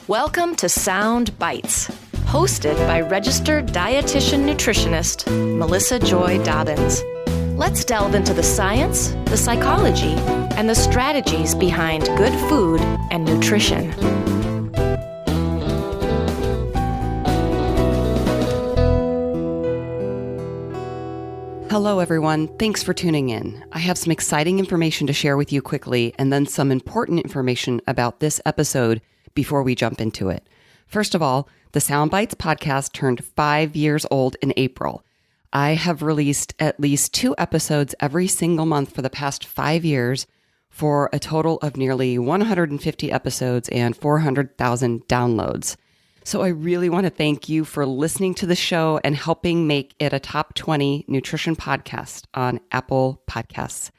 Welcome to Sound Bites, hosted by registered dietitian nutritionist Melissa Joy Dobbins. Let's delve into the science, the psychology, and the strategies behind good food and nutrition. Hello, everyone. Thanks for tuning in. I have some exciting information to share with you quickly, and then some important information about this episode before we jump into it. First of all, the Sound Bites podcast turned 5 years old in April. I have released at least 2 episodes every single month for the past 5 years for a total of nearly 150 episodes and 400,000 downloads. So I really want to thank you for listening to the show and helping make it a top 20 nutrition podcast on Apple Podcasts.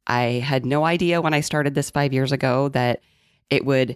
I had no idea when I started this 5 years ago that it would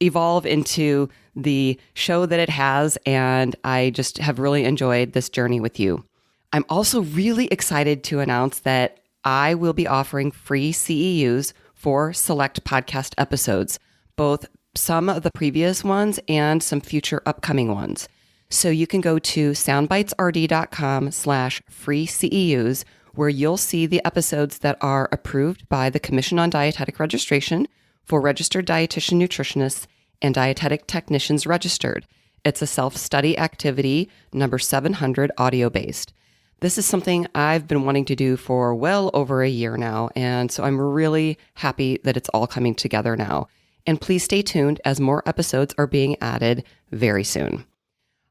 evolve into the show that it has, and I just have really enjoyed this journey with you. I'm also really excited to announce that I will be offering free CEUs for select podcast episodes, both some of the previous ones and some future upcoming ones. So you can go to soundbitesrd.com/free CEUs, where you'll see the episodes that are approved by the Commission on Dietetic Registration for registered dietitian nutritionists and dietetic technicians registered. It's a self-study activity, number 700, audio-based. This is something I've been wanting to do for well over a year now, and so I'm really happy that it's all coming together now. And please stay tuned as more episodes are being added very soon.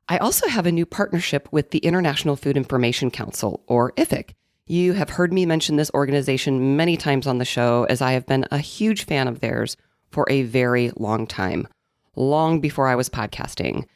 I also have a new partnership with the International Food Information Council, or IFIC. You have heard me mention this organization many times on the show, as I have been a huge fan of theirs for a very long time, long before I was podcasting.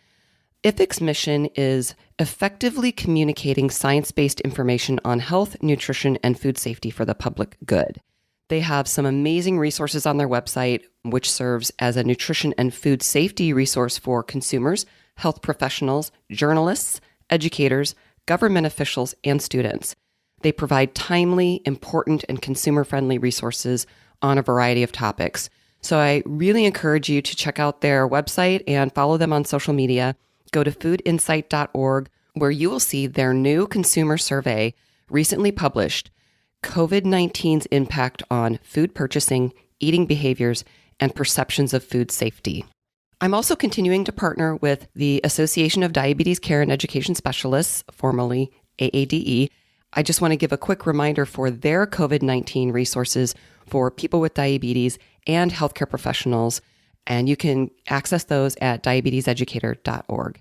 IFIC's mission is effectively communicating science-based information on health, nutrition, and food safety for the public good. They have some amazing resources on their website, which serves as a nutrition and food safety resource for consumers, health professionals, journalists, educators, government officials, and students. They provide timely, important, and consumer-friendly resources on a variety of topics. So I really encourage you to check out their website and follow them on social media. Go to foodinsight.org, where you will see their new consumer survey recently published, COVID-19's impact on food purchasing, eating behaviors, and perceptions of food safety. I'm also continuing to partner with the Association of Diabetes Care and Education Specialists, formerly AADE. I just want to give a quick reminder for their COVID-19 resources for people with diabetes and healthcare professionals, and you can access those at diabeteseducator.org.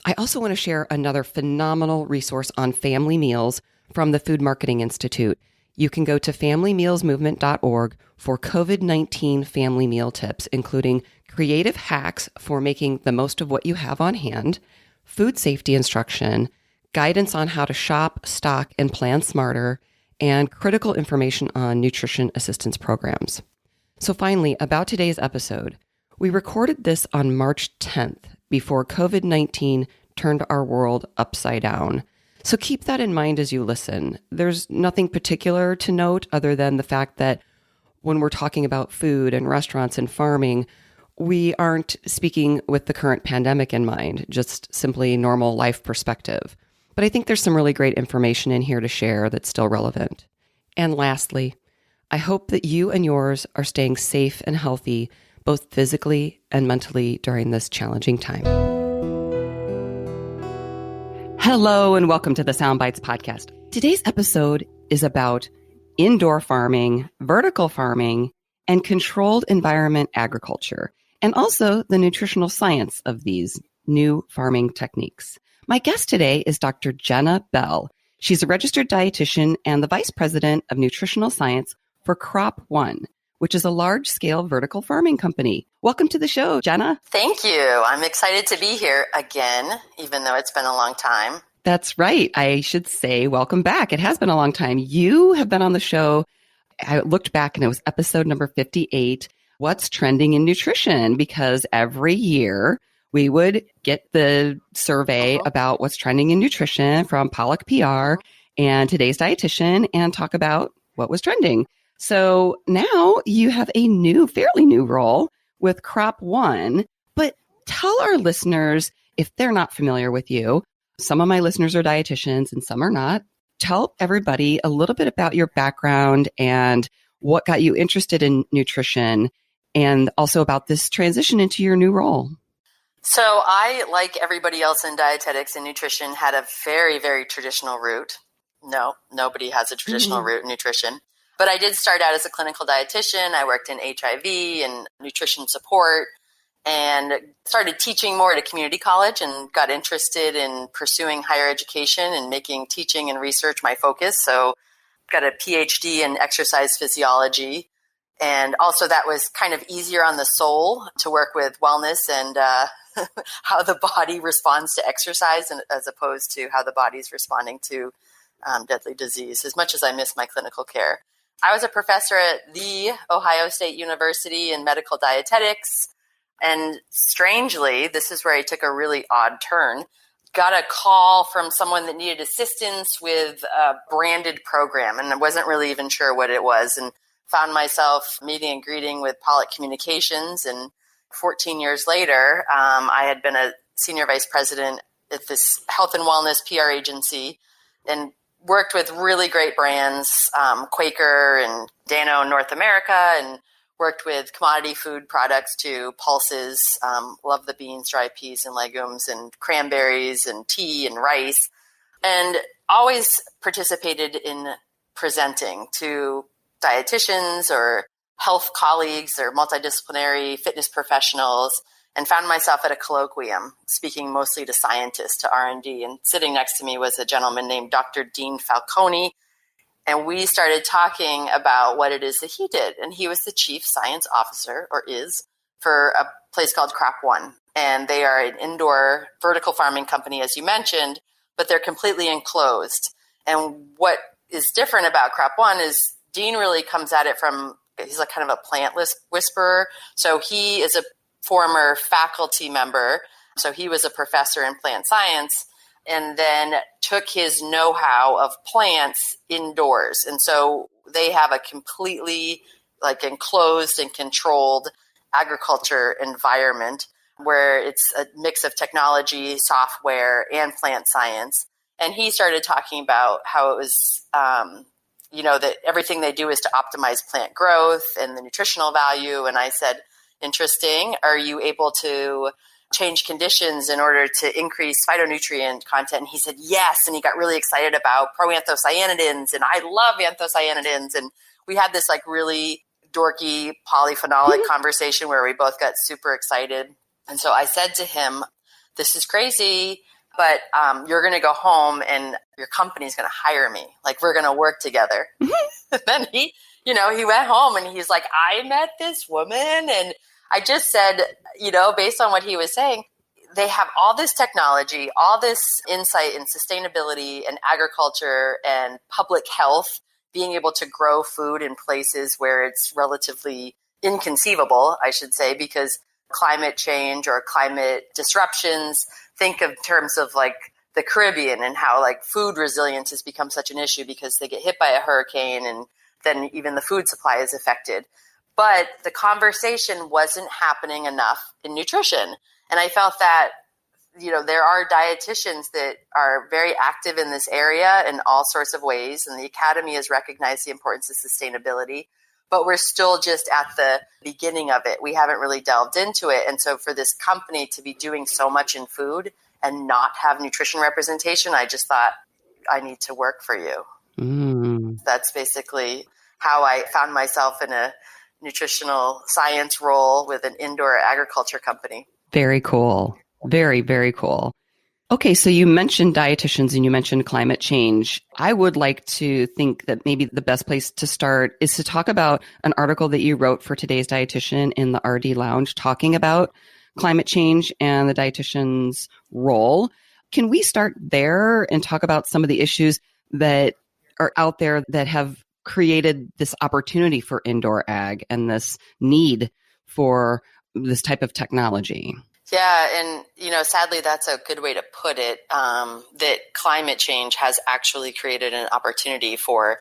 I also want to share another phenomenal resource on family meals from the Food Marketing Institute. You can go to familymealsmovement.org for COVID-19 family meal tips, including creative hacks for making the most of what you have on hand, food safety instruction, guidance on how to shop, stock, and plan smarter, and critical information on nutrition assistance programs. So finally, about today's episode, we recorded this on March 10th before COVID-19 turned our world upside down. So keep that in mind as you listen. There's nothing particular to note other than the fact that when we're talking about food and restaurants and farming, we aren't speaking with the current pandemic in mind, just simply normal life perspective. But I think there's some really great information in here to share that's still relevant. And lastly, I hope that you and yours are staying safe and healthy, both physically and mentally during this challenging time. Hello, and welcome to the Sound Bites podcast. Today's episode is about indoor farming, vertical farming, and controlled environment agriculture, and also the nutritional science of these new farming techniques. My guest today is Dr. Jenna A. She's a registered dietitian and the vice president of nutritional science for Crop One, which is a large-scale vertical farming company. Welcome to the show, Jenna. Thank you. I'm excited to be here again, even though it's been a long time. That's right. I should say welcome back. It has been a long time. You have been on the show. I looked back and it was episode number 58, What's Trending in Nutrition? Because every year we would get the survey about what's trending in nutrition from Pollock PR and Today's Dietitian and talk about what was trending. So now you have a fairly new role with Crop One. But tell our listeners, if they're not familiar with you, some of my listeners are dietitians and some are not. Tell everybody a little bit about your background and what got you interested in nutrition, and also about this transition into your new role. So I, like everybody else in dietetics and nutrition, had a very, very traditional route. No, nobody has a traditional route in nutrition. But I did start out as a clinical dietitian. I worked in HIV and nutrition support and started teaching more at a community college and got interested in pursuing higher education and making teaching and research my focus. So got a PhD in exercise physiology. And also that was kind of easier on the soul to work with wellness and how the body responds to exercise, and as opposed to how the body's responding to deadly disease, as much as I miss my clinical care. I was a professor at the Ohio State University in medical dietetics. And strangely, this is where I took a really odd turn. Got a call from someone that needed assistance with a branded program, and I wasn't really even sure what it was, and found myself meeting and greeting with Pollock Communications. And 14 years later, I had been a senior vice president at this health and wellness PR agency and worked with really great brands, Quaker and Dano North America, and worked with commodity food products to pulses, love the beans, dry peas and legumes, and cranberries and tea and rice, and always participated in presenting to dietitians or health colleagues or multidisciplinary fitness professionals, and found myself at a colloquium speaking mostly to scientists, to R&D. And sitting next to me was a gentleman named Dr. Dean Falcone. And we started talking about what it is that he did. And he was the chief science officer, or is, for a place called Crop One. And they are an indoor vertical farming company, as you mentioned, but they're completely enclosed. And what is different about Crop One is Dean really comes at it from, he's like kind of a plant whisperer. So he is a former faculty member. So he was a professor in plant science, and then took his know-how of plants indoors. And so they have a completely like enclosed and controlled agriculture environment where it's a mix of technology, software, and plant science. And he started talking about how it was, that everything they do is to optimize plant growth and the nutritional value. And I said, interesting. Are you able to change conditions in order to increase phytonutrient content? And he said, yes. And he got really excited about proanthocyanidins. And I love anthocyanidins. And we had this like really dorky polyphenolic conversation where we both got super excited. And so I said to him, this is crazy, but you're going to go home and your company's going to hire me. Like, we're going to work together. And then he went home and he's like, I met this woman. And I just said, based on what he was saying, they have all this technology, all this insight in sustainability and agriculture and public health, being able to grow food in places where it's relatively inconceivable, I should say, because climate change or climate disruptions, think of terms of like the Caribbean and how like food resilience has become such an issue because they get hit by a hurricane and then even the food supply is affected. But the conversation wasn't happening enough in nutrition. And I felt that, there are dietitians that are very active in this area in all sorts of ways. And the academy has recognized the importance of sustainability, but we're still just at the beginning of it. We haven't really delved into it. And so for this company to be doing so much in food and not have nutrition representation, I just thought, I need to work for you. That's basically how I found myself in a nutritional science role with an indoor agriculture company. Very cool. Very, very cool. Okay, so you mentioned dietitians and you mentioned climate change. I would like to think that maybe the best place to start is to talk about an article that you wrote for Today's Dietitian in the RD Lounge, talking about climate change and the dietitian's role. Can we start there and talk about some of the issues that are out there that have created this opportunity for indoor ag and this need for this type of technology? Yeah, and sadly, that's a good way to put it, that climate change has actually created an opportunity for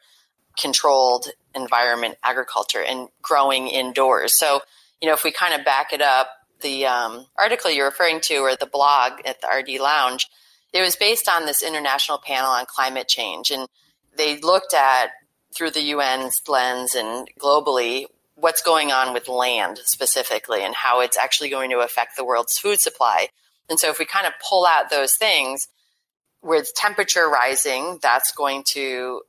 controlled environment agriculture and growing indoors. So, if we kind of back it up, The article you're referring to, or the blog at the RD Lounge, it was based on this international panel on climate change. And they looked at, through the UN's lens and globally, what's going on with land specifically and how it's actually going to affect the world's food supply. And so if we kind of pull out those things, with temperature rising, that's going to,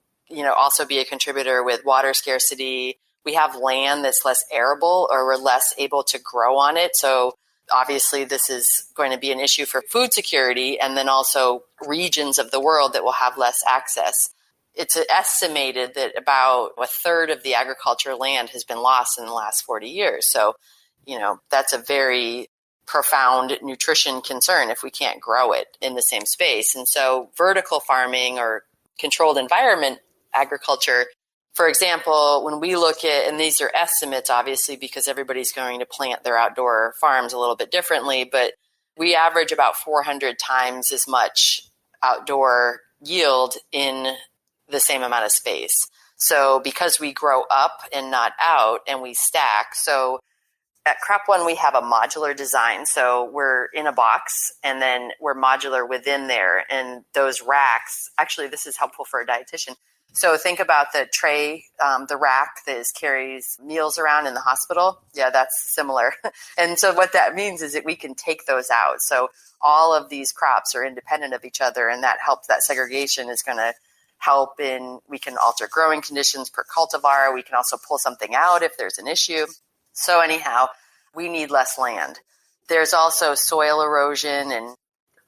also be a contributor with water scarcity. We have land that's less arable, or we're less able to grow on it. So obviously this is going to be an issue for food security, and then also regions of the world that will have less access. It's estimated that about a third of the agriculture land has been lost in the last 40 years. So, that's a very profound nutrition concern if we can't grow it in the same space. And so vertical farming or controlled environment agriculture, for example, when we look at, and these are estimates, obviously, because everybody's going to plant their outdoor farms a little bit differently, but we average about 400 times as much outdoor yield in the same amount of space. So because we grow up and not out, and we stack, so at Crop One, we have a modular design. So we're in a box, and then we're modular within there. And those racks, actually, this is helpful for a dietitian. So think about the tray, the rack that carries meals around in the hospital. Yeah, that's similar. And so what that means is that we can take those out. So all of these crops are independent of each other, and that helps. That segregation is going to help we can alter growing conditions per cultivar. We can also pull something out if there's an issue. So anyhow, we need less land. There's also soil erosion, and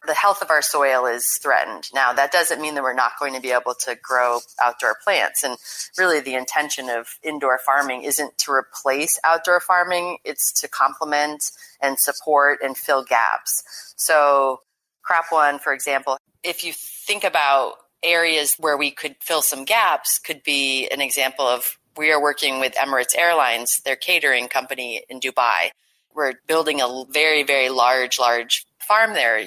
the health of our soil is threatened. Now, that doesn't mean that we're not going to be able to grow outdoor plants. And really, the intention of indoor farming isn't to replace outdoor farming. It's to complement and support and fill gaps. So Crop One, for example, if you think about areas where we could fill some gaps, could be an example of, we are working with Emirates Airlines, their catering company in Dubai. We're building a very, very large farm there,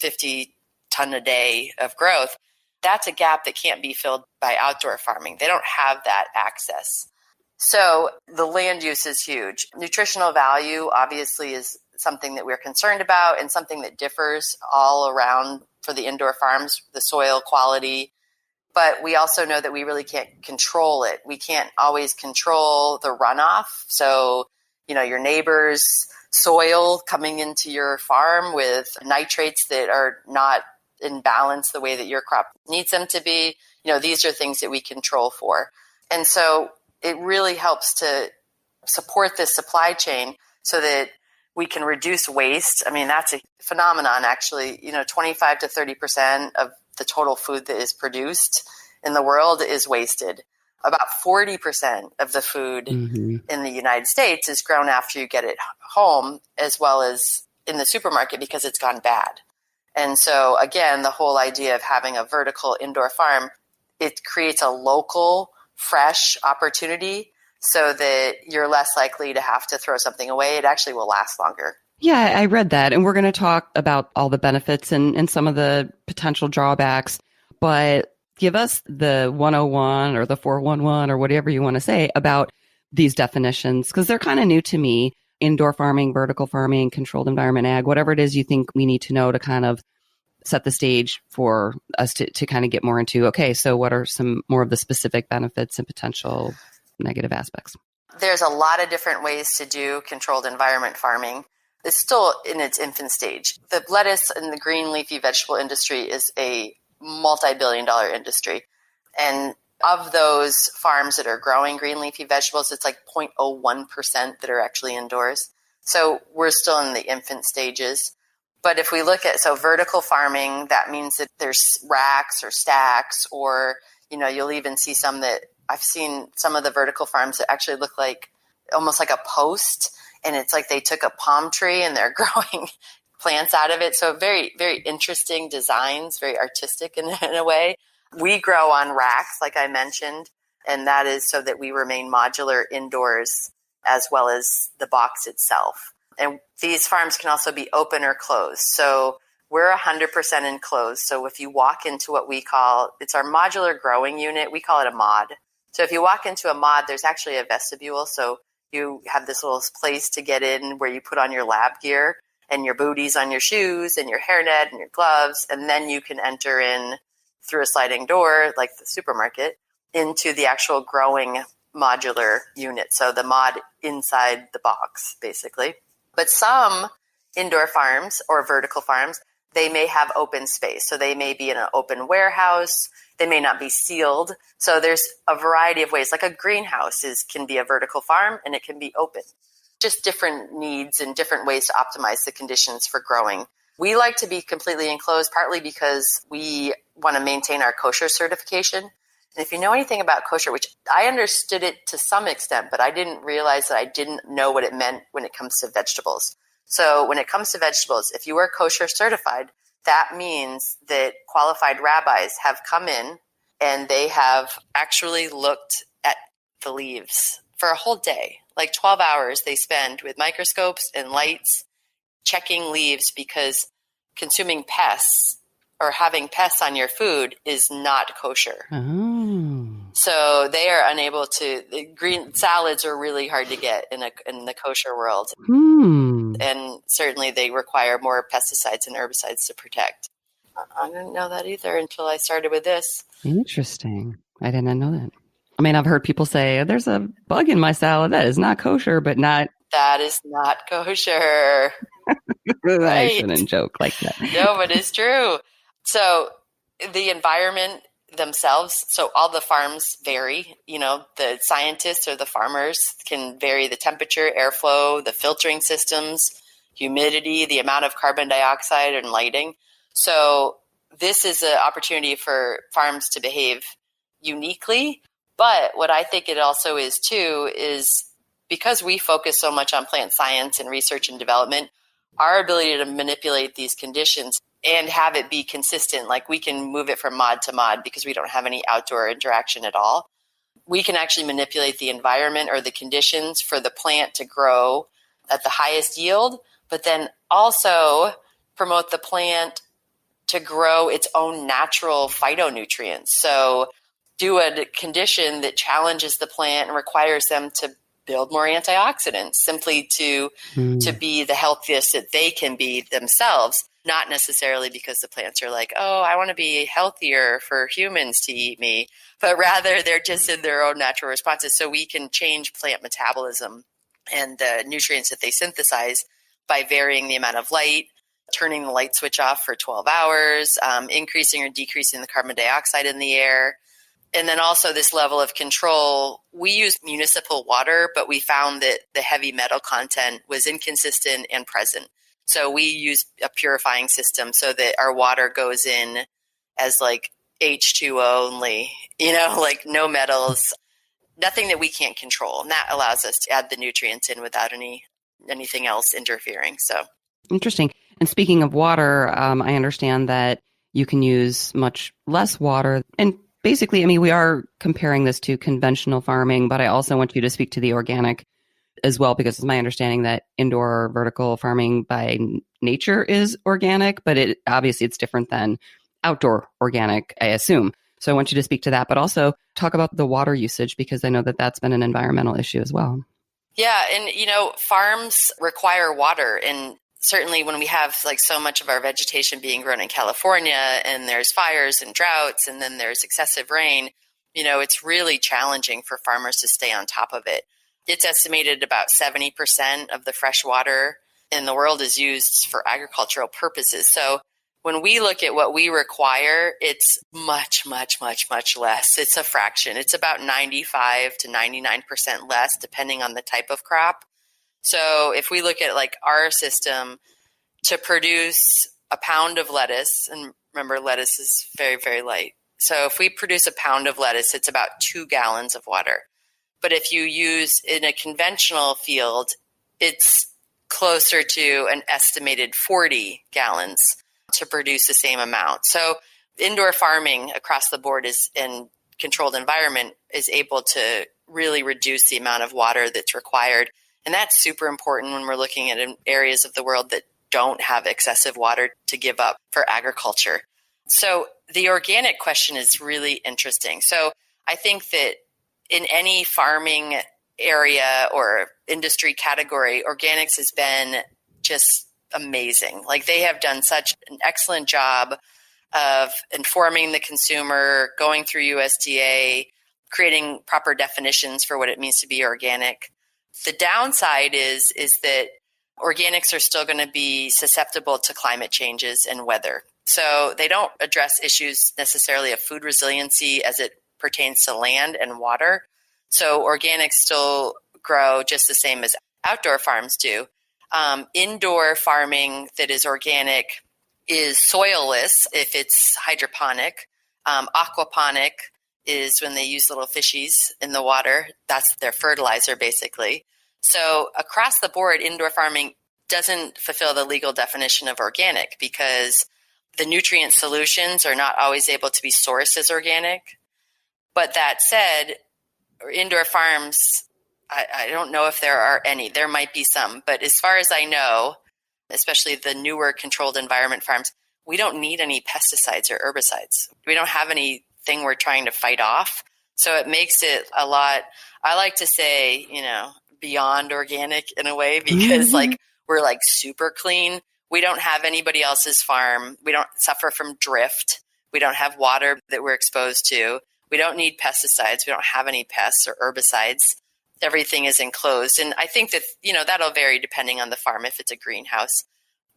50 ton a day of growth. That's a gap that can't be filled by outdoor farming. They don't have that access. So the land use is huge. Nutritional value obviously is something that we're concerned about, and something that differs all around for the indoor farms, the soil quality. But we also know that we really can't control it. We can't always control the runoff. So, your neighbor's soil coming into your farm with nitrates that are not in balance the way that your crop needs them to be, these are things that we control for. And so it really helps to support this supply chain so that we can reduce waste. I mean, that's a phenomenon, actually. 25 to 30% of the total food that is produced in the world is wasted. About 40% of the food in the United States is grown after you get it home, as well as in the supermarket, because it's gone bad. And so, again, the whole idea of having a vertical indoor farm, it creates a local, fresh opportunity so that you're less likely to have to throw something away. It actually will last longer. Yeah, I read that. And we're going to talk about all the benefits and some of the potential drawbacks. But give us the 101 or the 411 or whatever you want to say about these definitions, because they're kind of new to me. Indoor farming, vertical farming, controlled environment ag, whatever it is you think we need to know to kind of set the stage for us to kind of get more into, okay, so what are some more of the specific benefits and potential negative aspects? There's a lot of different ways to do controlled environment farming. It's still in its infant stage. The lettuce and the green leafy vegetable industry is a multi-billion-dollar industry. And of those farms that are growing green leafy vegetables, it's like 0.01% that are actually indoors. So we're still in the infant stages. But if we look at, so vertical farming, that means that there's racks or stacks, or, you'll even see some that I've seen some of the vertical farms that actually look like almost like a post. And it's like they took a palm tree and they're growing plants out of it. So very, very interesting designs, very artistic in a way. We grow on racks, like I mentioned, and that is so that we remain modular indoors as well as the box itself. And these farms can also be open or closed. So we're 100% enclosed. So if you walk into what we call, it's our modular growing unit, we call it a mod. So if you walk into a mod, there's actually a vestibule. So You have this little place to get in where you put on your lab gear and your booties on your shoes and your hairnet and your gloves. And then you can enter in through a sliding door, like the supermarket, into the actual growing modular unit. So the mod inside the box, basically. But some indoor farms or vertical farms, they may have open space. So they may be in an open warehouse. They may not be sealed. So there's a variety of ways. Like a greenhouse can be a vertical farm and it can be open. Just different needs and different ways to optimize the conditions for growing. We like to be completely enclosed, partly because we want to maintain our kosher certification. And if you know anything about kosher, which I understood it to some extent, but I didn't realize that I didn't know what it meant when it comes to vegetables. So when it comes to vegetables, if you are kosher certified, that means that qualified rabbis have come in and they have actually looked at the leaves for a whole day. Like 12 hours they spend with microscopes and lights checking leaves, because consuming pests or having pests on your food is not kosher. Oh. So they are unable to. Green salads are really hard to get in the kosher world. And certainly they require more pesticides and herbicides to protect. I didn't know that either until I started with this. Interesting. I did not know that. I mean, I've heard people say, there's a bug in my salad. That is not kosher, but not. That is not kosher. Right. I Right. shouldn't joke like that. No, but it's true. So the environment themselves, so all the farms vary. You know, the scientists or the farmers can vary the temperature, airflow, the filtering systems, humidity, the amount of carbon dioxide and lighting. So this is an opportunity for farms to behave uniquely. But what I think it also is too is because we focus so much on plant science and research and development, our ability to manipulate these conditions and have it be consistent, like we can move it from mod to mod because we don't have any outdoor interaction at all. We can actually manipulate the environment or the conditions for the plant to grow at the highest yield, but then also promote the plant to grow its own natural phytonutrients. So do a condition that challenges the plant and requires them to build more antioxidants simply to be the healthiest that they can be themselves, not necessarily because the plants are like, oh, I want to be healthier for humans to eat me, but rather they're just in their own natural responses. So we can change plant metabolism and the nutrients that they synthesize by varying the amount of light, turning the light switch off for 12 hours, increasing or decreasing the carbon dioxide in the air. And then also this level of control. We use municipal water, but we found that the heavy metal content was inconsistent and present. So we use a purifying system so that our water goes in as like H2O only, like no metals, nothing that we can't control. And that allows us to add the nutrients in without anything else interfering. So interesting. And speaking of water, I understand that you can use much less water. And basically, I mean, we are comparing this to conventional farming, but I also want you to speak to the organic as well, because it's my understanding that indoor vertical farming by nature is organic, but obviously it's different than outdoor organic, I assume. So I want you to speak to that, but also talk about the water usage, because I know that that's been an environmental issue as well. Yeah. And, farms require water. And certainly when we have like so much of our vegetation being grown in California and there's fires and droughts and then there's excessive rain, it's really challenging for farmers to stay on top of it. It's estimated about 70% of the fresh water in the world is used for agricultural purposes. So when we look at what we require, it's much, much, much, much less. It's a fraction. It's about 95 to 99% less, depending on the type of crop. So if we look at like our system to produce a pound of lettuce, and remember lettuce is very, very light. So if we produce a pound of lettuce, it's about 2 gallons of water. But if you use in a conventional field, it's closer to an estimated 40 gallons to produce the same amount. So indoor farming across the board in controlled environment is able to really reduce the amount of water that's required. And that's super important when we're looking at areas of the world that don't have excessive water to give up for agriculture. So the organic question is really interesting. So I think that in any farming area or industry category, organics has been just amazing. Like, they have done such an excellent job of informing the consumer, going through USDA, creating proper definitions for what it means to be organic. The downside is that organics are still going to be susceptible to climate changes and weather. So they don't address issues necessarily of food resiliency as it pertains to land and water. So organics still grow just the same as outdoor farms do. Indoor farming that is organic is soilless if it's hydroponic. Aquaponic is when they use little fishies in the water. That's their fertilizer, basically. So across the board, indoor farming doesn't fulfill the legal definition of organic because the nutrient solutions are not always able to be sourced as organic. But that said, indoor farms, I don't know if there are any. There might be some. But as far as I know, especially the newer controlled environment farms, we don't need any pesticides or herbicides. We don't have anything we're trying to fight off. So it makes it a lot, I like to say, beyond organic in a way, because we're like super clean. We don't have anybody else's farm. We don't suffer from drift. We don't have water that we're exposed to. We don't need pesticides. We don't have any pests or herbicides. Everything is enclosed. And I think that, that'll vary depending on the farm if it's a greenhouse.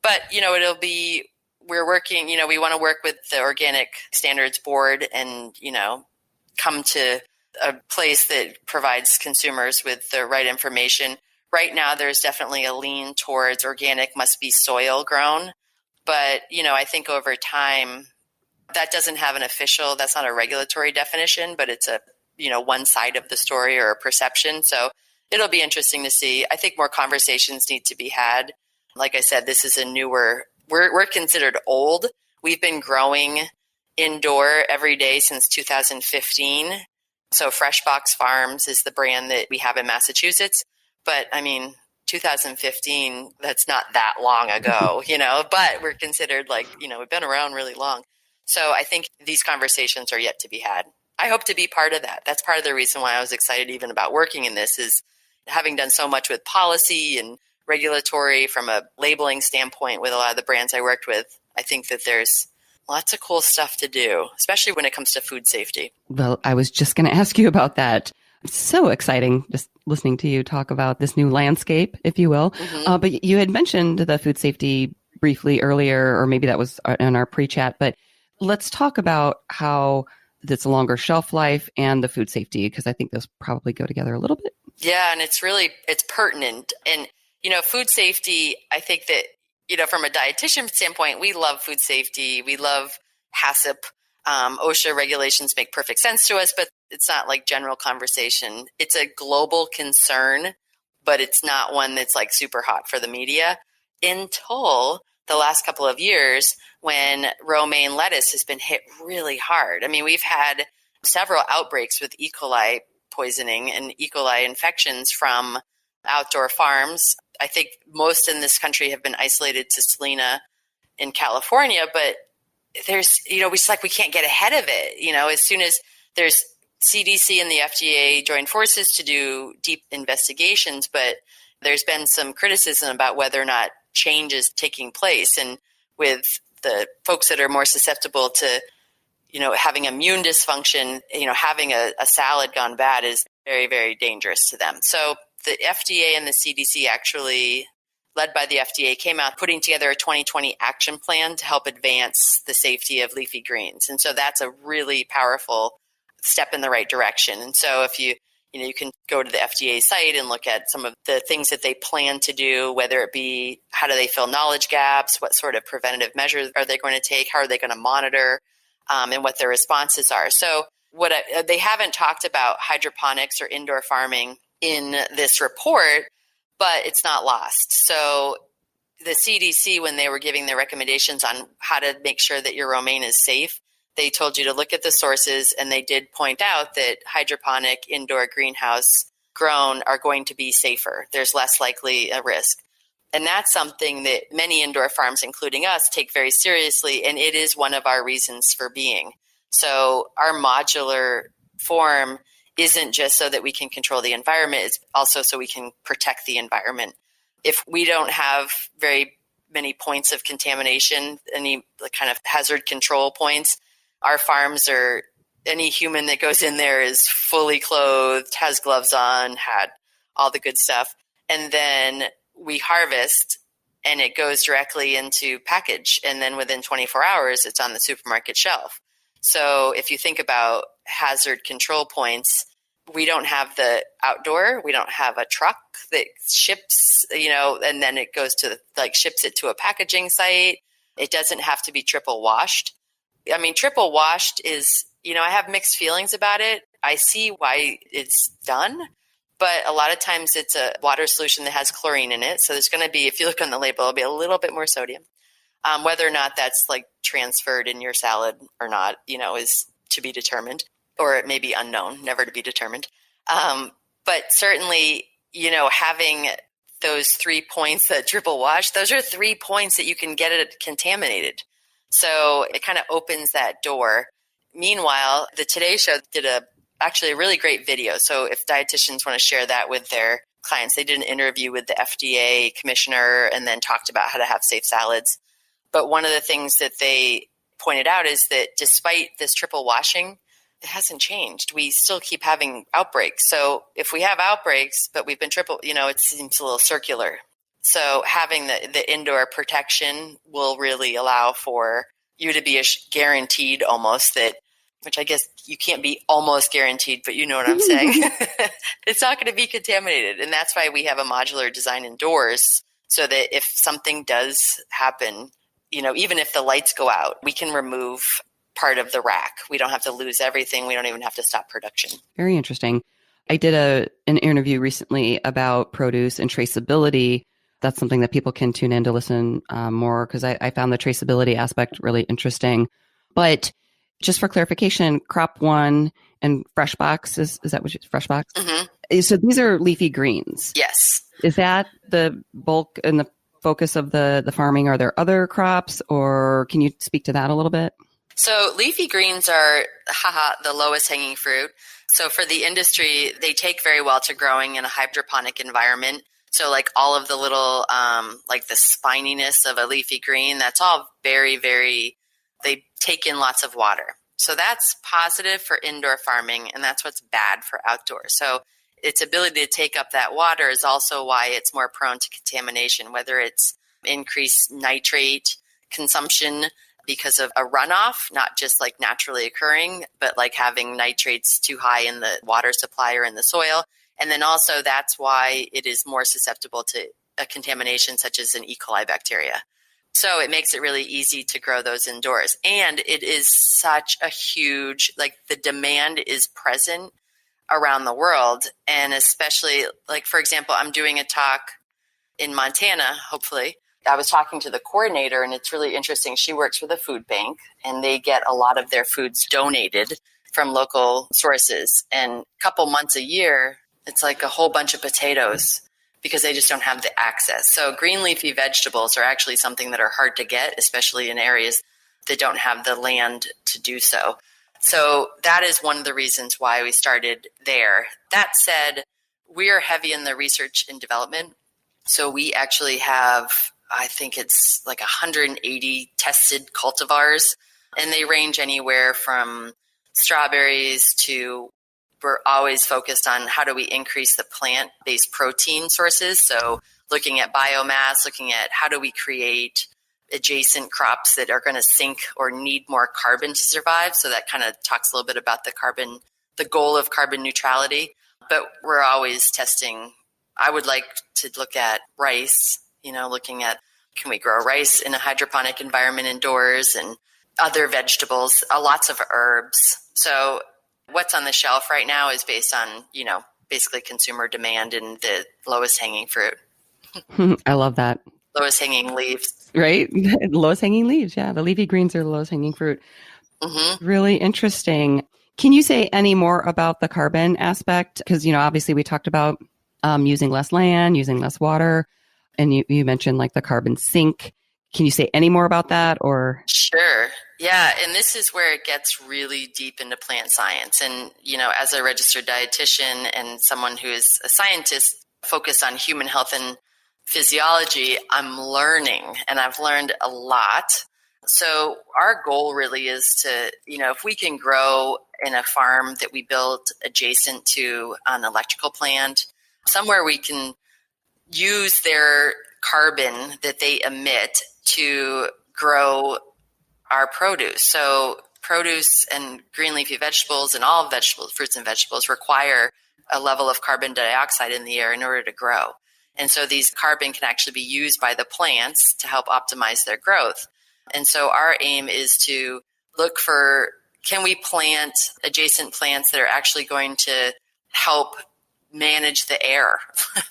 But, we're working, we want to work with the Organic Standards Board and, come to a place that provides consumers with the right information. Right now, there's definitely a lean towards organic must be soil grown. But, I think over time, that doesn't have that's not a regulatory definition, but it's a, one side of the story or a perception. So it'll be interesting to see. I think more conversations need to be had. Like I said, this is we're considered old. We've been growing indoor every day since 2015. So Freshbox Farms is the brand that we have in Massachusetts. But 2015, that's not that long ago, but we're considered we've been around really long. So I think these conversations are yet to be had. I hope to be part of that. That's part of the reason why I was excited even about working in this is having done so much with policy and regulatory from a labeling standpoint with a lot of the brands I worked with. I think that there's lots of cool stuff to do, especially when it comes to food safety. Well, I was just going to ask you about that. It's so exciting just listening to you talk about this new landscape, if you will. Mm-hmm. But you had mentioned the food safety briefly earlier, or maybe that was in our pre-chat, but let's talk about how it's a longer shelf life and the food safety, because I think those probably go together a little bit. Yeah, and it's pertinent. And, food safety, I think that, from a dietitian standpoint, we love food safety. We love HACCP. OSHA regulations make perfect sense to us, but it's not like general conversation. It's a global concern, but it's not one that's like super hot for the media until the last couple of years when romaine lettuce has been hit really hard. We've had several outbreaks with E. coli poisoning and E. coli infections from outdoor farms. I think most in this country have been isolated to Salina in California, but there's, we can't get ahead of it. As soon as there's CDC and the FDA joined forces to do deep investigations, but there's been some criticism about whether or not change is taking place. And with the folks that are more susceptible to, having immune dysfunction, having a salad gone bad is very, very dangerous to them. So the FDA and the CDC actually, led by the FDA, came out putting together a 2020 action plan to help advance the safety of leafy greens. And so that's a really powerful step in the right direction. And so if you can go to the FDA site and look at some of the things that they plan to do, whether it be how do they fill knowledge gaps, what sort of preventative measures are they going to take, how are they going to monitor, and what their responses are. So they haven't talked about hydroponics or indoor farming in this report, but it's not lost. So the CDC, when they were giving their recommendations on how to make sure that your romaine is safe, they told you to look at the sources, and they did point out that hydroponic, indoor, greenhouse grown are going to be safer. There's less likely a risk. And that's something that many indoor farms, including us, take very seriously, and it is one of our reasons for being. So our modular form isn't just so that we can control the environment, it's also so we can protect the environment. If we don't have very many points of contamination, any kind of hazard control points, our farms are, any human that goes in there is fully clothed, has gloves on, had all the good stuff. And then we harvest and it goes directly into package. And then within 24 hours, it's on the supermarket shelf. So if you think about hazard control points, we don't have the outdoor, we don't have a truck that ships, and then it goes to ships it to a packaging site. It doesn't have to be triple washed. I mean, triple washed is, I have mixed feelings about it. I see why it's done, but a lot of times it's a water solution that has chlorine in it. So there's going to be, if you look on the label, it'll be a little bit more sodium. Whether or not that's transferred in your salad or not, is to be determined, or it may be unknown, never to be determined. But certainly, having those 3 points that triple wash, those are 3 points that you can get it contaminated. So it kind of opens that door. Meanwhile, the Today Show did actually a really great video. So if dietitians want to share that with their clients, they did an interview with the FDA commissioner and then talked about how to have safe salads. But one of the things that they pointed out is that despite this triple washing, it hasn't changed. We still keep having outbreaks. So if we have outbreaks, but we've been triple, it seems a little circular. So having the indoor protection will really allow for you to be guaranteed almost that, which I guess you can't be almost guaranteed, but you know what I'm saying. It's not going to be contaminated. And that's why we have a modular design indoors, so that if something does happen, even if the lights go out, we can remove part of the rack. We don't have to lose everything. We don't even have to stop production. Very interesting. I did an interview recently about produce and traceability. That's something that people can tune in to listen more, because I found the traceability aspect really interesting. But just for clarification, Crop One and Fresh Box, is that what Fresh Box? Mm-hmm. So these are leafy greens. Yes. Is that the bulk and the focus of the farming? Are there other crops, or can you speak to that a little bit? So leafy greens are, the lowest hanging fruit. So for the industry, they take very well to growing in a hydroponic environment. So all of the little, the spininess of a leafy green, that's all very, very, they take in lots of water. So that's positive for indoor farming, and that's what's bad for outdoor. So its ability to take up that water is also why it's more prone to contamination, whether it's increased nitrate consumption because of a runoff, not just naturally occurring, but having nitrates too high in the water supply or in the soil. And then also that's why it is more susceptible to a contamination such as an E. coli bacteria. So it makes it really easy to grow those indoors. And it is such a huge, the demand is present around the world. And especially, for example, I'm doing a talk in Montana, hopefully. I was talking to the coordinator, and it's really interesting. She works with a food bank, and they get a lot of their foods donated from local sources. And a couple months a year, it's a whole bunch of potatoes because they just don't have the access. So green leafy vegetables are actually something that are hard to get, especially in areas that don't have the land to do so. So that is one of the reasons why we started there. That said, we are heavy in the research and development. So we actually have, I think it's 180 tested cultivars, and they range anywhere from strawberries to, we're always focused on how do we increase the plant-based protein sources. So looking at biomass, looking at how do we create adjacent crops that are going to sink or need more carbon to survive. So that kind of talks a little bit about the goal of carbon neutrality. But we're always testing. I would like to look at rice, looking at, can we grow rice in a hydroponic environment indoors, and other vegetables, lots of herbs. So what's on the shelf right now is based on, basically consumer demand and the lowest hanging fruit. I love that. Lowest hanging leaves. Right? Lowest hanging leaves. Yeah. The leafy greens are the lowest hanging fruit. Mm-hmm. Really interesting. Can you say any more about the carbon aspect? Because, obviously we talked about using less land, using less water, and you mentioned the carbon sink. Can you say any more about that, or? Sure. Yeah, and this is where it gets really deep into plant science. And, as a registered dietitian and someone who is a scientist focused on human health and physiology, I'm learning, and I've learned a lot. So our goal really is to, if we can grow in a farm that we built adjacent to an electrical plant, somewhere we can use their carbon that they emit to grow our produce. So produce and green leafy vegetables and all vegetables, fruits and vegetables require a level of carbon dioxide in the air in order to grow. And so these carbon can actually be used by the plants to help optimize their growth. And so our aim is to look for, can we plant adjacent plants that are actually going to help manage the air,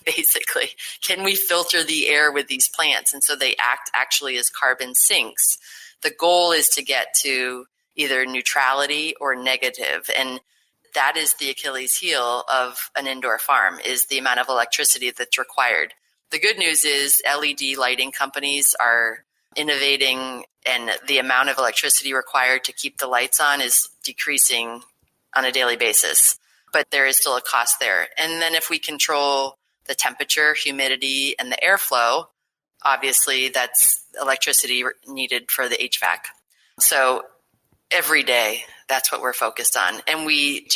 basically? Can we filter the air with these plants? And so they act actually as carbon sinks. The goal is to get to either neutrality or negative. And that is the Achilles heel of an indoor farm, is the amount of electricity that's required. The good news is LED lighting companies are innovating, and the amount of electricity required to keep the lights on is decreasing on a daily basis. But there is still a cost there. And then if we control the temperature, humidity, and the airflow, obviously that's electricity needed for the HVAC. So every day, that's what we're focused on. And we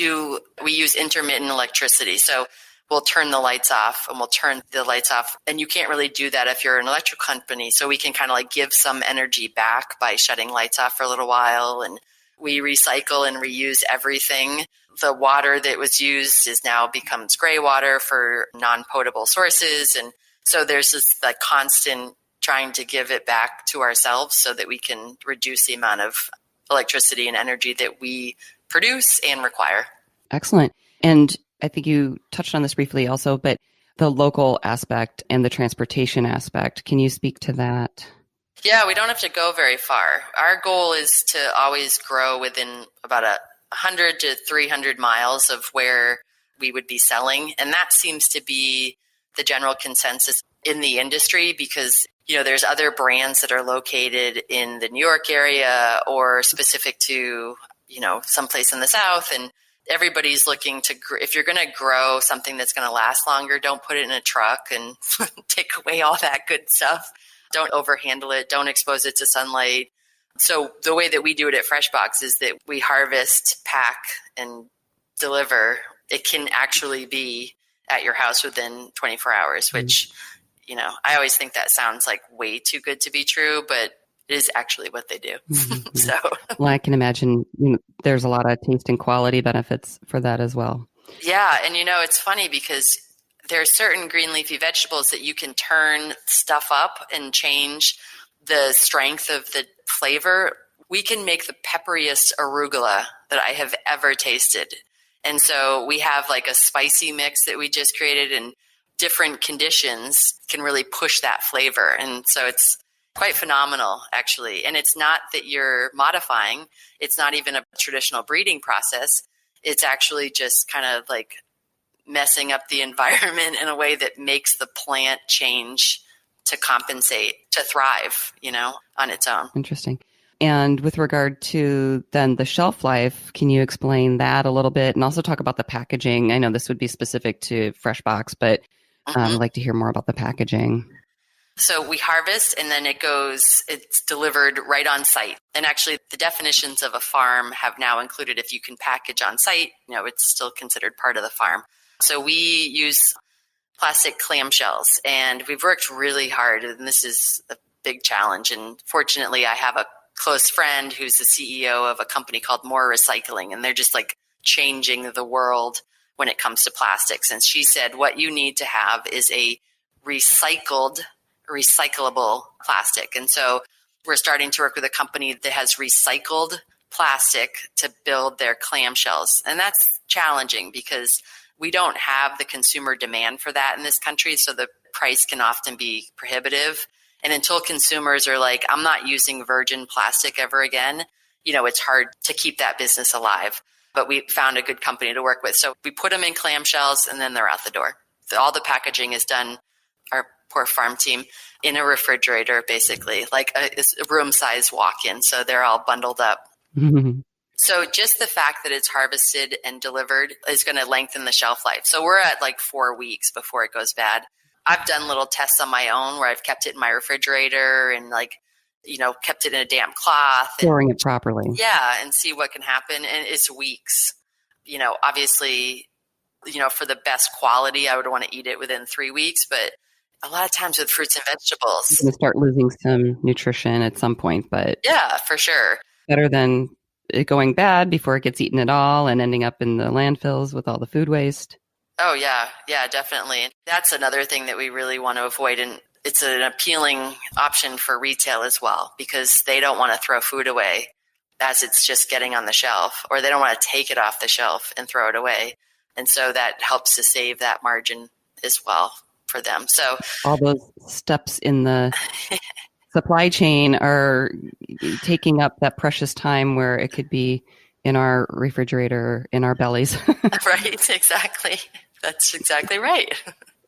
use intermittent electricity. So we'll turn the lights off and we'll turn the lights off. And you can't really do that if you're an electric company. So we can kind of like give some energy back by shutting lights off for a little while. And we recycle and reuse everything. The water that was used is now becomes gray water for non-potable sources. And so there's this like constant trying to give it back to ourselves so that we can reduce the amount of electricity and energy that we produce and require. Excellent. And I think you touched on this briefly also, but the local aspect and the transportation aspect, can you speak to that? Yeah, we don't have to go very far. Our goal is to always grow within about 100 to 300 miles of where we would be selling. And that seems to be the general consensus in the industry because, there's other brands that are located in the New York area or specific to, someplace in the South. And everybody's looking to, if you're going to grow something that's going to last longer, don't put it in a truck and take away all that good stuff. Don't overhandle it. Don't expose it to sunlight. So the way that we do it at FreshBox is that we harvest, pack, and deliver. It can actually be at your house within 24 hours, which, I always think that sounds like way too good to be true, but it is actually what they do. Mm-hmm. So, well, I can imagine there's a lot of taste and quality benefits for that as well. Yeah. And, it's funny because there are certain green leafy vegetables that you can turn stuff up and change the strength of the flavor. We can make the pepperiest arugula that I have ever tasted. And so we have like a spicy mix that we just created, and different conditions can really push that flavor. And so it's quite phenomenal, actually. And it's not that you're modifying. It's not even a traditional breeding process. It's actually just kind of like messing up the environment in a way that makes the plant change to compensate, to thrive, on its own. Interesting. And with regard to then the shelf life, can you explain that a little bit and also talk about the packaging? I know this would be specific to FreshBox, but I'd like to hear more about the packaging. So we harvest and then it's delivered right on site. And actually the definitions of a farm have now included if you can package on site, it's still considered part of the farm. So we use plastic clamshells, and we've worked really hard, and this is a big challenge. And fortunately, I have a close friend who's the CEO of a company called More Recycling, and they're just like changing the world when it comes to plastics. And she said, what you need to have is a recyclable plastic. And so we're starting to work with a company that has recycled plastic to build their clamshells. And that's challenging because we don't have the consumer demand for that in this country. So the price can often be prohibitive. And until consumers are like, I'm not using virgin plastic ever again, it's hard to keep that business alive. But we found a good company to work with. So we put them in clamshells and then they're out the door. All the packaging is done. Our poor farm team in a refrigerator, basically, like a room size walk-in. So they're all bundled up. So just the fact that it's harvested and delivered is going to lengthen the shelf life. So we're at like 4 weeks before it goes bad. I've done little tests on my own where I've kept it in my refrigerator and kept it in a damp cloth. Storing it properly. Yeah, and see what can happen. And it's weeks. Obviously, for the best quality, I would want to eat it within 3 weeks. But a lot of times with fruits and vegetables, You're going to start losing some nutrition at some point, but yeah, for sure. Better than it going bad before it gets eaten at all and ending up in the landfills with all the food waste. Oh, yeah. Yeah, definitely. That's another thing that we really want to avoid. And it's an appealing option for retail as well, because they don't want to throw food away as it's just getting on the shelf, or they don't want to take it off the shelf and throw it away. And so that helps to save that margin as well for them. So all those steps in the supply chain are taking up that precious time where it could be in our refrigerator, in our bellies. Right, exactly. That's exactly right.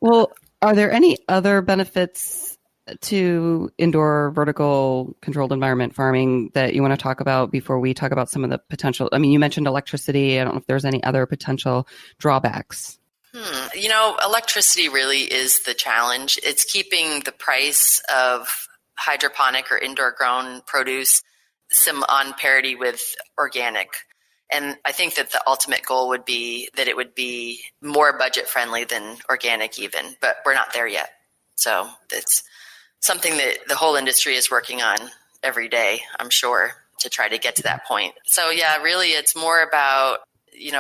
Well, are there any other benefits to indoor vertical controlled environment farming that you want to talk about before we talk about some of the potential? I mean, you mentioned electricity. I don't know if there's any other potential drawbacks. Electricity really is the challenge. It's keeping the price of hydroponic or indoor grown produce on parity with organic. And I think that the ultimate goal would be that it would be more budget friendly than organic even, but we're not there yet. So it's something that the whole industry is working on every day, I'm sure, to try to get to that point. So yeah, really it's more about,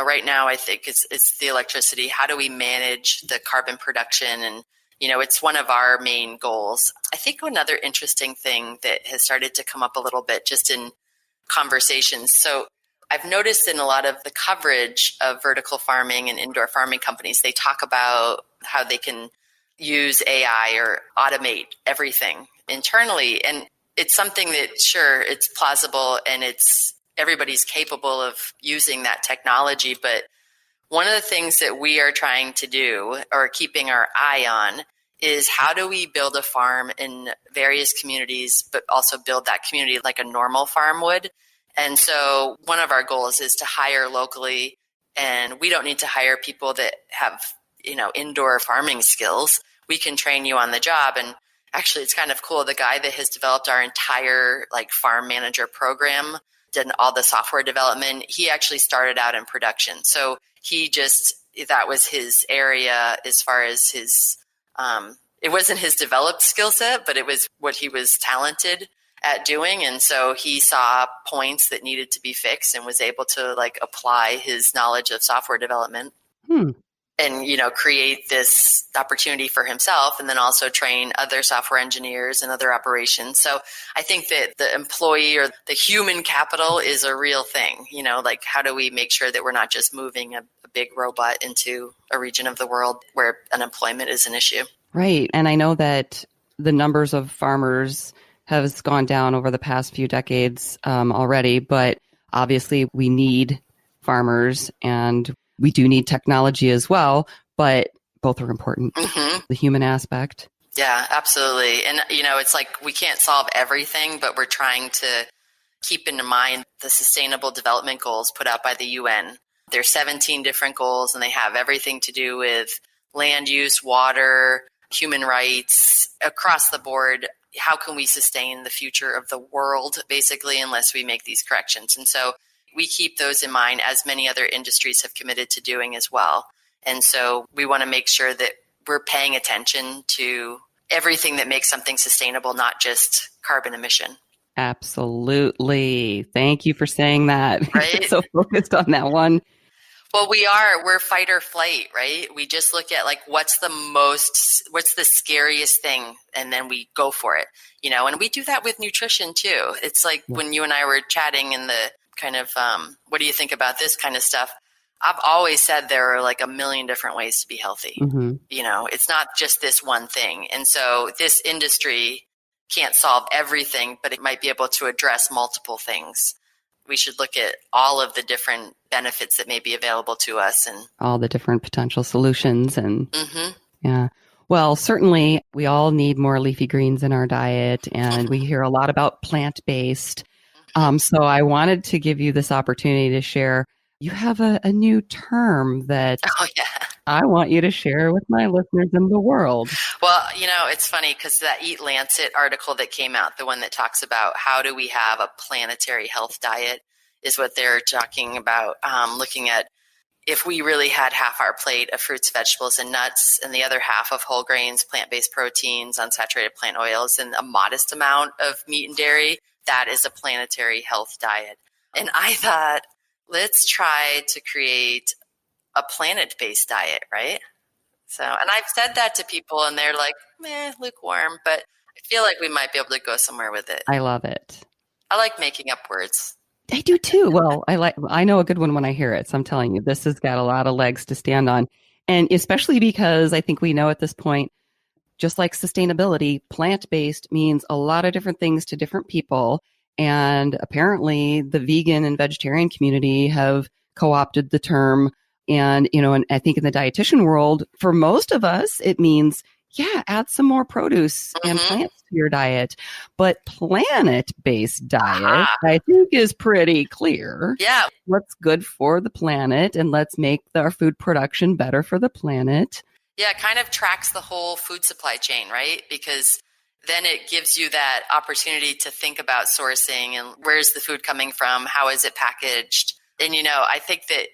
right now I think it's the electricity. How do we manage the carbon production? And it's one of our main goals. I think another interesting thing that has started to come up a little bit just in conversations. So I've noticed in a lot of the coverage of vertical farming and indoor farming companies, they talk about how they can use AI or automate everything internally. And it's something that, sure, it's plausible and everybody's capable of using that technology. But one of the things that we are trying to do or keeping our eye on is how do we build a farm in various communities, but also build that community like a normal farm would. And so one of our goals is to hire locally, and we don't need to hire people that have, indoor farming skills. We can train you on the job. And actually, it's kind of cool. The guy that has developed our entire farm manager program, did all the software development, he actually started out in production. So that was his area as far as his, it wasn't his developed skill set, but it was what he was talented at doing. And so he saw points that needed to be fixed and was able to apply his knowledge of software development and, create this opportunity for himself, and then also train other software engineers and other operations. So I think that the employee or the human capital is a real thing, how do we make sure that we're not just moving a big robot into a region of the world where unemployment is an issue? Right. And I know that the numbers of farmers has gone down over the past few decades already, but obviously we need farmers and we do need technology as well, but both are important. Mm-hmm. The human aspect. Yeah, absolutely. And, it's we can't solve everything, but we're trying to keep in mind the Sustainable Development Goals put out by the UN. There's 17 different goals, and they have everything to do with land use, water, human rights, across the board. How can we sustain the future of the world, basically, unless we make these corrections? And so we keep those in mind, as many other industries have committed to doing as well. And so we want to make sure that we're paying attention to everything that makes something sustainable, not just carbon emission. Absolutely. Thank you for saying that. Right? So focused on that one. Well, we're fight or flight, right? We just look at what's the scariest thing, and then we go for it, and we do that with nutrition too. It's when you and I were chatting in the kind of, what do you think about this kind of stuff? I've always said there are a million different ways to be healthy. Mm-hmm. It's not just this one thing. And so this industry can't solve everything, but it might be able to address multiple things. We should look at all of the different benefits that may be available to us and all the different potential solutions. And mm-hmm. yeah. Well, certainly we all need more leafy greens in our diet, and we hear a lot about plant-based. So I wanted to give you this opportunity to share. You have a new term that Oh, yeah. I want you to share with my listeners in the world. Well, it's funny because that Eat Lancet article that came out, the one that talks about how do we have a planetary health diet, is what they're talking about, looking at if we really had half our plate of fruits, vegetables, and nuts, and the other half of whole grains, plant-based proteins, unsaturated plant oils, and a modest amount of meat and dairy, that is a planetary health diet. And I thought, let's try to create a planet-based diet, right? So, and I've said that to people, and they're like, lukewarm, but I feel like we might be able to go somewhere with it. I love it. I like making up words. I do too. Well, I know a good one when I hear it. So I'm telling you, this has got a lot of legs to stand on. And especially because I think we know at this point, just like sustainability, plant-based means a lot of different things to different people. And apparently the vegan and vegetarian community have co-opted the term. And, and I think in the dietitian world, for most of us, it means, add some more produce and plants to your diet. But planet-based diet, I think, is pretty clear. Yeah. What's good for the planet, and let's make our food production better for the planet. Yeah, it kind of tracks the whole food supply chain, right? Because then it gives you that opportunity to think about sourcing and where's the food coming from? How is it packaged? And, I think that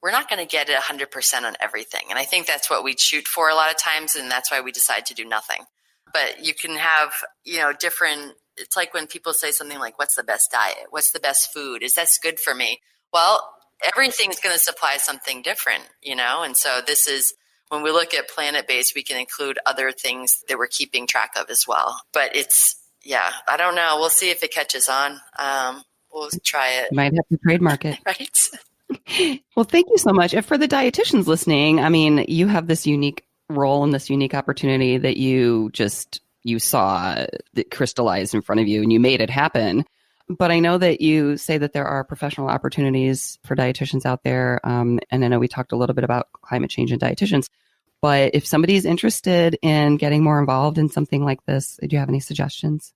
we're not going to get it 100% on everything. And I think that's what we shoot for a lot of times. And that's why we decide to do nothing. But you can have, different, it's like when people say something like, what's the best diet? What's the best food? Is that good for me? Well, everything's going to supply something different, And so this is, when we look at planet-based, we can include other things that we're keeping track of as well. But I don't know. We'll see if it catches on. We'll try it. Might have to trademark it. Right. Well, thank you so much. And for the dietitians listening, I mean, you have this unique role and this unique opportunity that you saw that crystallized in front of you and you made it happen. But I know that you say that there are professional opportunities for dietitians out there. And I know we talked a little bit about climate change and dietitians. But if somebody's interested in getting more involved in something like this, do you have any suggestions?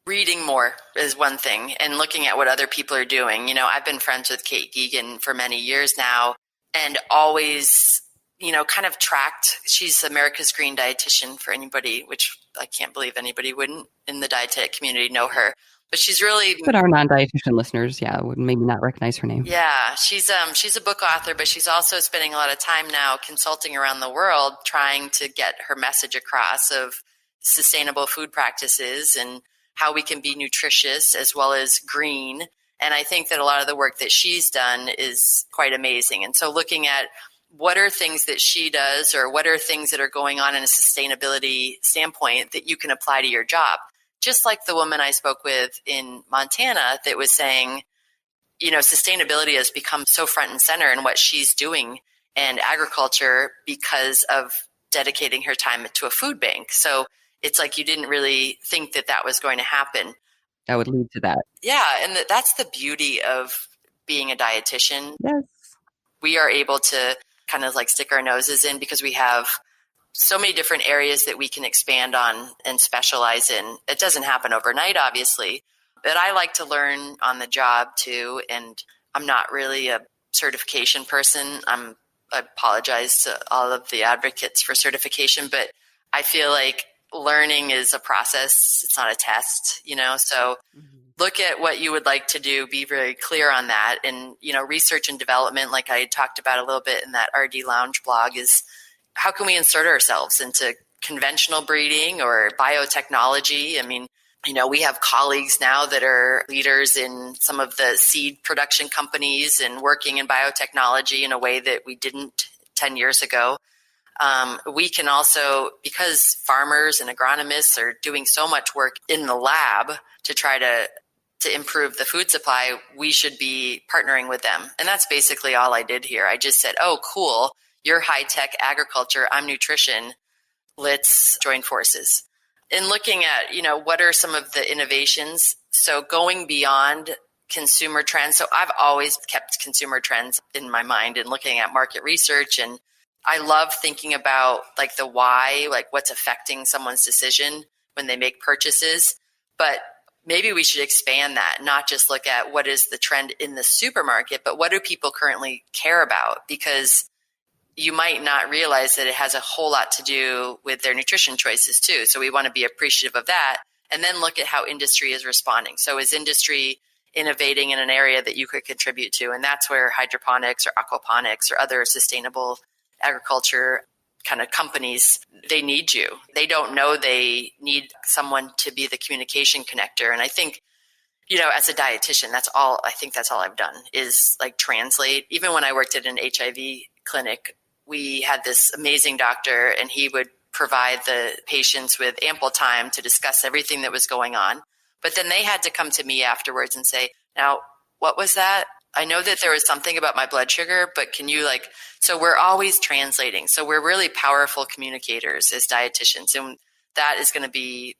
Reading more is one thing, and looking at what other people are doing. I've been friends with Kate Geegan for many years now, and always, kind of tracked. She's America's Green Dietitian for anybody, which I can't believe anybody wouldn't in the dietetic community know her. But she's really... But our non-dietitian listeners, would maybe not recognize her name. Yeah, she's a book author, but she's also spending a lot of time now consulting around the world, trying to get her message across of sustainable food practices and how we can be nutritious as well as green. And I think that a lot of the work that she's done is quite amazing. And so looking at what are things that she does, or what are things that are going on in a sustainability standpoint that you can apply to your job. Just like the woman I spoke with in Montana that was saying, sustainability has become so front and center in what she's doing and agriculture because of dedicating her time to a food bank. So it's like you didn't really think that was going to happen. That would lead to that. Yeah, and that's the beauty of being a dietitian. Yes. We are able to kind of like stick our noses in because we have so many different areas that we can expand on and specialize in. It doesn't happen overnight, obviously, but I like to learn on the job too. And I'm not really a certification person. I apologize to all of the advocates for certification, but I feel like learning is a process. It's not a test, so look at what you would like to do, be very clear on that. And, research and development, like I talked about a little bit in that RD Lounge blog, is how can we insert ourselves into conventional breeding or biotechnology? I mean, we have colleagues now that are leaders in some of the seed production companies and working in biotechnology in a way that we didn't 10 years ago. We can also, because farmers and agronomists are doing so much work in the lab to try to improve the food supply, we should be partnering with them. And that's basically all I did here. I just said, oh, cool, you're high-tech agriculture, I'm nutrition, let's join forces. And looking at, what are some of the innovations? So going beyond consumer trends. So I've always kept consumer trends in my mind and looking at market research and I love thinking about like the why, like what's affecting someone's decision when they make purchases. But maybe we should expand that, not just look at what is the trend in the supermarket, but what do people currently care about? Because you might not realize that it has a whole lot to do with their nutrition choices too. So we want to be appreciative of that and then look at how industry is responding. So is industry innovating in an area that you could contribute to? And that's where hydroponics or aquaponics or other sustainable agriculture kind of companies, they need you. They don't know they need someone to be the communication connector. And I think, as a dietitian, that's all I've done is like translate. Even when I worked at an HIV clinic, we had this amazing doctor and he would provide the patients with ample time to discuss everything that was going on. But then they had to come to me afterwards and say, now, what was that? I know that there was something about my blood sugar, but can you so we're always translating. So we're really powerful communicators as dietitians. And that is going to be,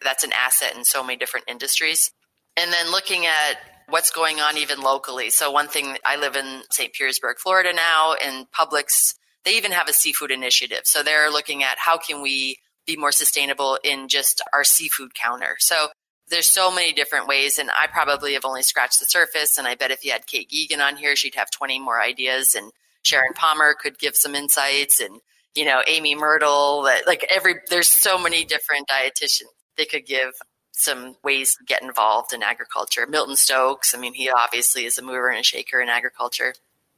that's an asset in so many different industries. And then looking at what's going on even locally. So one thing, I live in St. Petersburg, Florida now, and Publix, they even have a seafood initiative. So they're looking at how can we be more sustainable in just our seafood counter. So there's so many different ways, and I probably have only scratched the surface. And I bet if you had Kate Geegan on here, she'd have 20 more ideas, and Sharon Palmer could give some insights, and Amy Myrtle. There's so many different dietitians. They could give some ways to get involved in agriculture. Milton Stokes, he obviously is a mover and a shaker in agriculture.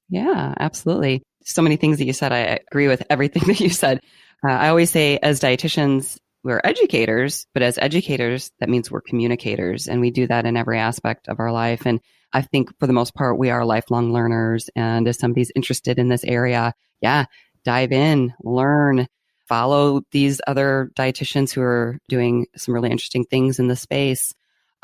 Yeah, absolutely. So many things that you said. I agree with everything that you said. I always say as dietitians, we're educators, but as educators, that means we're communicators, and we do that in every aspect of our life. And I think for the most part, we are lifelong learners. And if somebody's interested in this area, dive in, learn, follow these other dietitians who are doing some really interesting things in the space.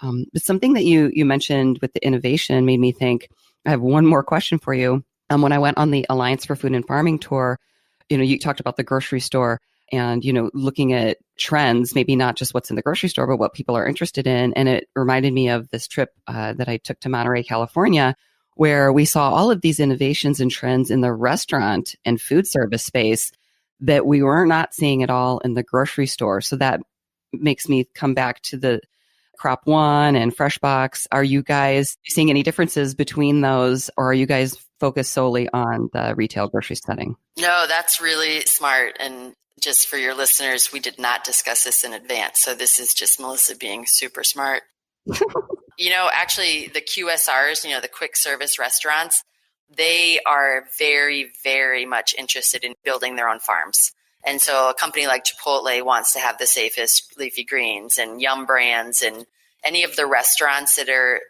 But something that you mentioned with the innovation made me think, I have one more question for you. When I went on the Alliance for Food and Farming tour, you talked about the grocery store and, looking at trends, maybe not just what's in the grocery store, but what people are interested in. And it reminded me of this trip that I took to Monterey, California, where we saw all of these innovations and trends in the restaurant and food service space that we were not seeing at all in the grocery store. So that makes me come back to the Crop One and FreshBox. Are you guys seeing any differences between those, or are you guys focused solely on the retail grocery setting? No, that's really smart. And just for your listeners, we did not discuss this in advance. So this is just Melissa being super smart. Actually the QSRs, the quick service restaurants, they are very, very much interested in building their own farms. And so a company like Chipotle wants to have the safest Leafy Greens and Yum Brands, and any of the restaurants that are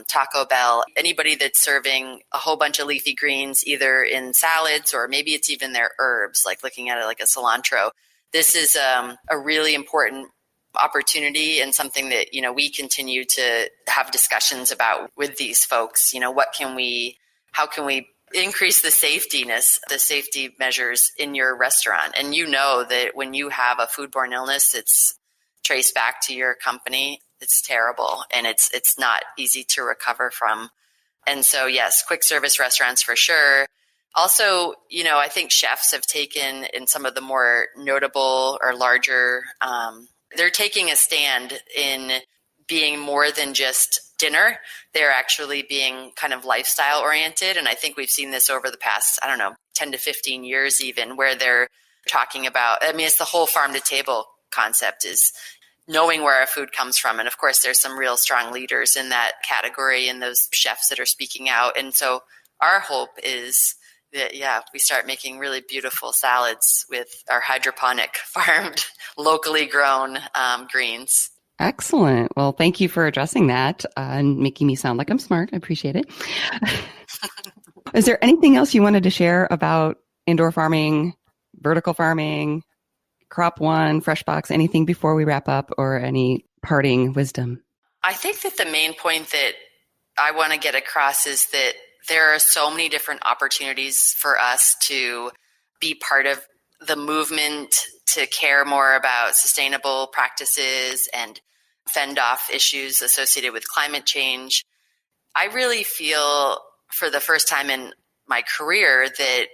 Taco Bell, anybody that's serving a whole bunch of leafy greens, either in salads or maybe it's even their herbs, like looking at it like a cilantro. This is a really important opportunity and something that, we continue to have discussions about with these folks. How can we increase the safety measures in your restaurant? And that when you have a foodborne illness that's traced back to your company, it's terrible and it's not easy to recover from. And so, yes, quick service restaurants for sure. Also, I think chefs have taken in some of the more notable or larger, they're taking a stand in being more than just dinner. They're actually being kind of lifestyle oriented. And I think we've seen this over the past, 10 to 15 years even, where they're talking about, it's the whole farm to table concept, is knowing where our food comes from. And of course, there's some real strong leaders in that category and those chefs that are speaking out. And so our hope is that, we start making really beautiful salads with our hydroponic farmed, locally grown greens. Excellent. Well, thank you for addressing that and making me sound like I'm smart. I appreciate it. Is there anything else you wanted to share about indoor farming, vertical farming, Crop One, FreshBox, anything before we wrap up, or any parting wisdom? I think that the main point that I want to get across is that there are so many different opportunities for us to be part of the movement to care more about sustainable practices and fend off issues associated with climate change. I really feel for the first time in my career that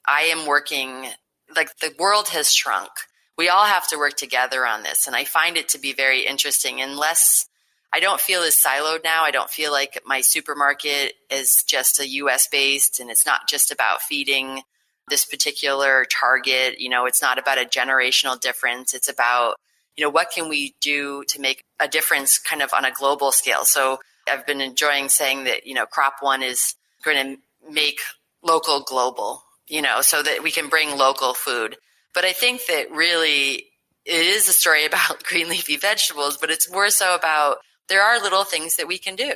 I am working, like the world has shrunk. We all have to work together on this. And I find it to be very interesting. Unless I don't feel as siloed now. I don't feel like my supermarket is just a US based and it's not just about feeding this particular target. It's not about a generational difference. It's about, what can we do to make a difference kind of on a global scale? So I've been enjoying saying that, Crop One is going to make local global, so that we can bring local food. But I think that really it is a story about green leafy vegetables, but it's more so about there are little things that we can do.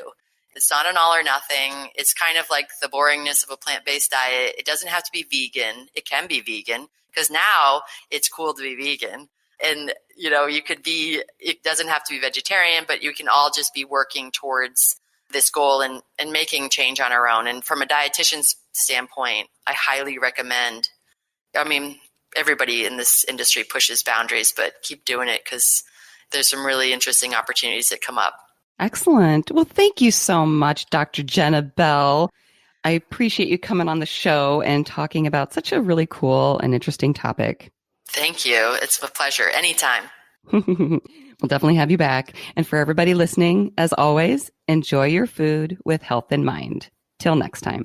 It's not an all or nothing. It's kind of like the boringness of a plant-based diet. It doesn't have to be vegan. It can be vegan because now it's cool to be vegan. And, it doesn't have to be vegetarian, but you can all just be working towards this goal and making change on our own. And from a dietitian's standpoint, I highly recommend, everybody in this industry pushes boundaries, but keep doing it because there's some really interesting opportunities that come up. Excellent. Well, thank you so much, Dr. Jenna Bell. I appreciate you coming on the show and talking about such a really cool and interesting topic. Thank you. It's a pleasure. Anytime. We'll definitely have you back. And for everybody listening, as always, enjoy your food with health in mind. Till next time.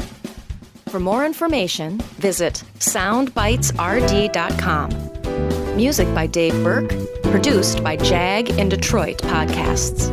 For more information, visit soundbitesrd.com. Music by Dave Burke, produced by Jag in Detroit Podcasts.